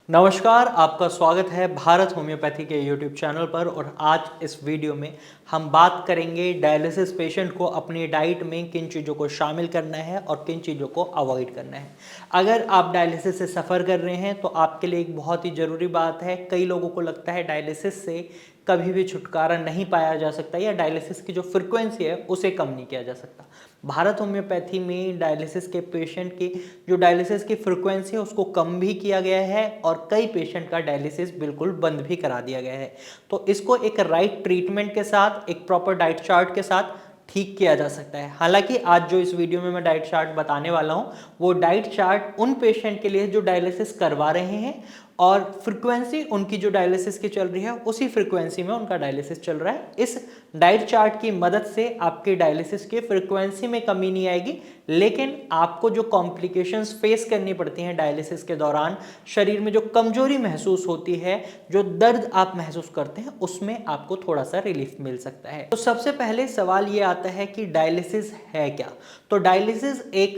नमस्कार, आपका स्वागत है भारत होम्योपैथी के यूट्यूब चैनल पर। और आज इस वीडियो में हम बात करेंगे डायलिसिस पेशेंट को अपनी डाइट में किन चीज़ों को शामिल करना है और किन चीज़ों को अवॉइड करना है। अगर आप डायलिसिस से सफ़र कर रहे हैं तो आपके लिए एक बहुत ही ज़रूरी बात है। कई लोगों को लगता है डायलिसिस से कभी भी छुटकारा नहीं पाया जा सकता या डायलिसिस की जो फ्रिक्वेंसी है उसे कम नहीं किया जा सकता। भारत होम्योपैथी में डायलिसिस के पेशेंट की जो डायलिसिस की फ्रिक्वेंसी है उसको कम भी किया गया है और कई पेशेंट का डायलिसिस बिल्कुल बंद भी करा दिया गया है। तो इसको एक राइट ट्रीटमेंट के साथ, एक प्रॉपर डाइट चार्ट के साथ ठीक किया जा सकता है। हालांकि आज जो इस वीडियो में मैं डाइट चार्ट बताने वाला हूं वो डाइट चार्ट उन पेशेंट के लिए जो डायलिसिस करवा रहे हैं और फ्रिक्वेंसी उनकी जो डायलिसिस की चल रही है उसी फ्रिक्वेंसी में उनका डायलिसिस चल रहा है। इस डाइट चार्ट की मदद से आपके डायलिसिस की फ्रिक्वेंसी में कमी नहीं आएगी, लेकिन आपको जो कॉम्प्लिकेशंस फेस करनी पड़ती हैं डायलिसिस के दौरान, शरीर में जो कमजोरी महसूस होती है, जो दर्द आप महसूस करते हैं, उसमें आपको थोड़ा सा रिलीफ मिल सकता है। तो सबसे पहले सवाल ये आता है कि डायलिसिस है क्या। तो डायलिसिस एक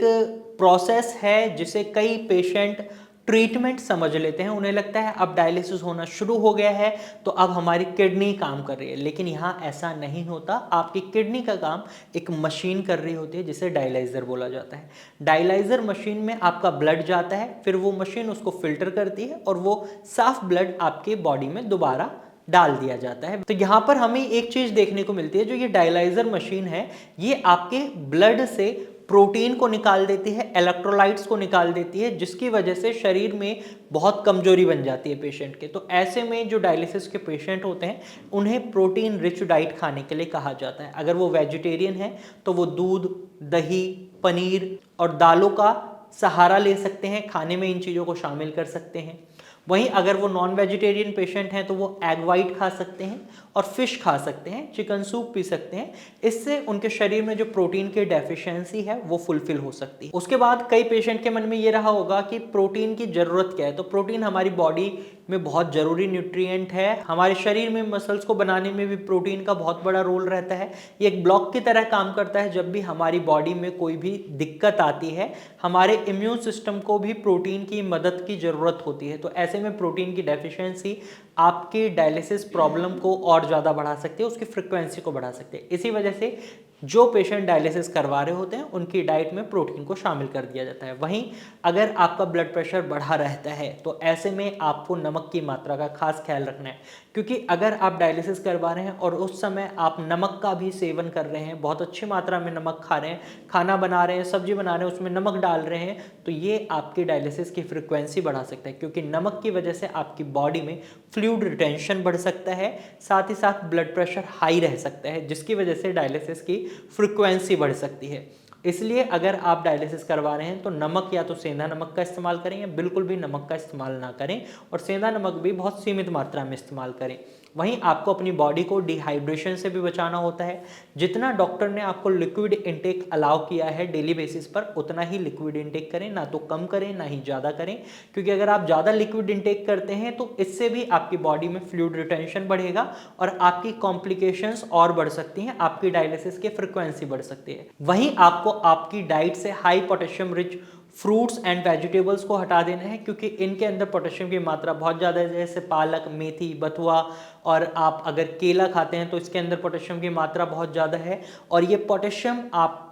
प्रोसेस है जिसे कई पेशेंट ट्रीटमेंट समझ लेते हैं। उन्हें लगता है अब डायलिसिस होना शुरू हो गया है तो अब हमारी किडनी काम कर रही है, लेकिन यहाँ ऐसा नहीं होता। आपकी किडनी का काम एक मशीन कर रही होती है जिसे डायलाइजर बोला जाता है। डायलाइजर मशीन में आपका ब्लड जाता है, फिर वो मशीन उसको फिल्टर करती है और वो साफ ब्लड आपके बॉडी में दोबारा डाल दिया जाता है। तो यहाँ पर हमें एक चीज देखने को मिलती है, जो ये डायलाइजर मशीन है ये आपके ब्लड से प्रोटीन को निकाल देती है, इलेक्ट्रोलाइट्स को निकाल देती है, जिसकी वजह से शरीर में बहुत कमजोरी बन जाती है पेशेंट के। तो ऐसे में जो डायलिसिस के पेशेंट होते हैं उन्हें प्रोटीन रिच डाइट खाने के लिए कहा जाता है। अगर वो वेजिटेरियन है तो वो दूध, दही, पनीर और दालों का सहारा ले सकते हैं, खाने में इन चीज़ों को शामिल कर सकते हैं। वहीं अगर वो नॉन वेजिटेरियन पेशेंट हैं तो वो एग वाइट खा सकते हैं और फिश खा सकते हैं, चिकन सूप पी सकते हैं। इससे उनके शरीर में जो प्रोटीन की डेफिशिएंसी है वो फुलफिल हो सकती है। उसके बाद कई पेशेंट के मन में ये रहा होगा कि प्रोटीन की जरूरत क्या है। तो प्रोटीन हमारी बॉडी में बहुत जरूरी न्यूट्रिएंट है। हमारे शरीर में मसल्स को बनाने में भी प्रोटीन का बहुत बड़ा रोल रहता है। ये एक ब्लॉक की तरह काम करता है। जब भी हमारी बॉडी में कोई भी दिक्कत आती है, हमारे इम्यून सिस्टम को भी प्रोटीन की मदद की जरूरत होती है। तो ऐसे में प्रोटीन की डेफिशिएंसी आपकी डायलिसिस प्रॉब्लम को और ज़्यादा बढ़ा सकती है, उसकी फ्रिक्वेंसी को बढ़ा सकती है। इसी वजह से जो पेशेंट डायलिसिस करवा रहे होते हैं उनकी डाइट में प्रोटीन को शामिल कर दिया जाता है। वहीं अगर आपका ब्लड प्रेशर बढ़ा रहता है तो ऐसे में आपको नमक की मात्रा का खास ख्याल रखना है, क्योंकि अगर आप डायलिसिस करवा रहे हैं और उस समय आप नमक का भी सेवन कर रहे हैं, बहुत अच्छी मात्रा में नमक खा रहे हैं, खाना बना रहे हैं, सब्जी बना रहे हैं, उसमें नमक डाल रहे हैं, तो ये आपकी डायलिसिस की फ्रिक्वेंसी बढ़ा सकता है। क्योंकि नमक की वजह से आपकी बॉडी में फ्लूइड रिटेंशन बढ़ सकता है, साथ ही साथ ब्लड प्रेशर हाई रह सकता है, जिसकी वजह से डायलिसिस की फ्रिक्वेंसी बढ़ सकती है। इसलिए अगर आप डायलिसिस करवा रहे हैं तो नमक या तो सेंधा नमक का इस्तेमाल करें या बिल्कुल भी नमक का इस्तेमाल ना करें, और सेंधा नमक भी बहुत सीमित मात्रा में इस्तेमाल करें। वहीं आपको अपनी बॉडी को डिहाइड्रेशन से भी बचाना होता है। जितना डॉक्टर ने आपको लिक्विड इनटेक अलाउ किया है डेली बेसिस पर, उतना ही लिक्विड इनटेक करें, ना तो कम करें ना ही ज़्यादा करें। क्योंकि अगर आप ज़्यादा लिक्विड इनटेक करते हैं तो इससे भी आपकी बॉडी में फ्लूइड रिटेंशन बढ़ेगा और आपकी कॉम्प्लिकेशंस और बढ़ सकती हैं, आपकी डायलिसिस की फ्रिक्वेंसी बढ़ सकती है। वहीं आपको आपकी डाइट से high potassium rich fruits and vegetables को हटा देना है, क्योंकि इनके अंदर पोटेशियम की मात्रा बहुत ज़्यादा है। जैसे पालक, मेथी, बथुआ, और आप अगर केला खाते हैं तो इसके अंदर पोटेशियम की मात्रा बहुत ज़्यादा है। और ये पोटेशियम आपके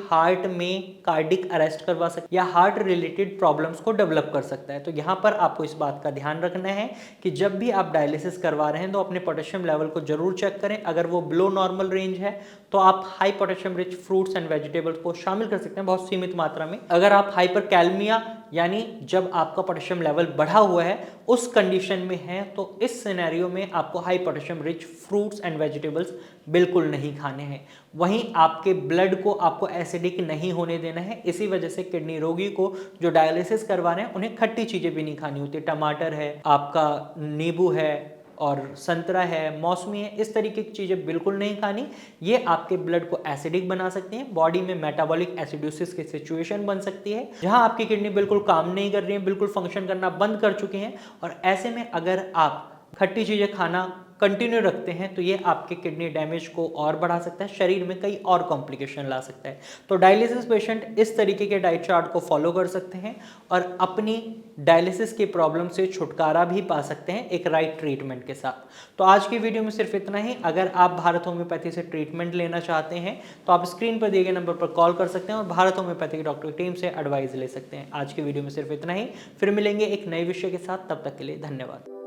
हार्ट में कार्डिक अरेस्ट करवा सकता है या हार्ट रिलेटेड प्रॉब्लम्स को डेवलप कर सकता है। तो यहाँ पर आपको इस बात का ध्यान रखना है कि जब भी आप डायलिसिस करवा रहे हैं तो अपने पोटेशियम लेवल को जरूर चेक करें। अगर वो बिलो नॉर्मल रेंज है तो आप high potassium rich fruits and vegetables को शामिल कर सकते हैं, बहुत सीमित मात्रा में। अगर आप हाइपरकैलमिया यानी जब आपका पोटेशियम लेवल बढ़ा हुआ है उस कंडीशन में है, तो इस सिनेरियो में आपको high potassium rich fruits and vegetables बिल्कुल नहीं खाने हैं। वहीं आपके ब्लड को आपको एसिडिक नहीं होने देना है। इसी वजह से किडनी रोगी को जो डायलिसिस करवा रहे हैं उन्हें खट्टी चीजें भी नहीं खानी होती। टमाटर है, आपका नींबू है और संतरा है, मौसमी है, इस तरीके की चीज़ें बिल्कुल नहीं खानी। ये आपके ब्लड को एसिडिक बना सकती हैं, बॉडी में मेटाबॉलिक एसिडोसिस की सिचुएशन बन सकती है, जहां आपकी किडनी बिल्कुल काम नहीं कर रही है, बिल्कुल फंक्शन करना बंद कर चुकी हैं। और ऐसे में अगर आप खट्टी चीज़ें खाना कंटिन्यू रखते हैं तो ये आपके किडनी डैमेज को और बढ़ा सकता है, शरीर में कई और कॉम्प्लिकेशन ला सकता है। तो डायलिसिस पेशेंट इस तरीके के डाइट चार्ट को फॉलो कर सकते हैं और अपनी डायलिसिस की प्रॉब्लम से छुटकारा भी पा सकते हैं एक राइट ट्रीटमेंट के साथ। तो आज की वीडियो में सिर्फ इतना ही। अगर आप भारत होम्योपैथी से ट्रीटमेंट लेना चाहते हैं तो आप स्क्रीन पर दिए गए नंबर पर कॉल कर सकते हैं और भारत होम्योपैथी की डॉक्टर की टीम से एडवाइस ले सकते हैं। आज की वीडियो में सिर्फ इतना ही, फिर मिलेंगे एक नए विषय के साथ, तब तक के लिए धन्यवाद।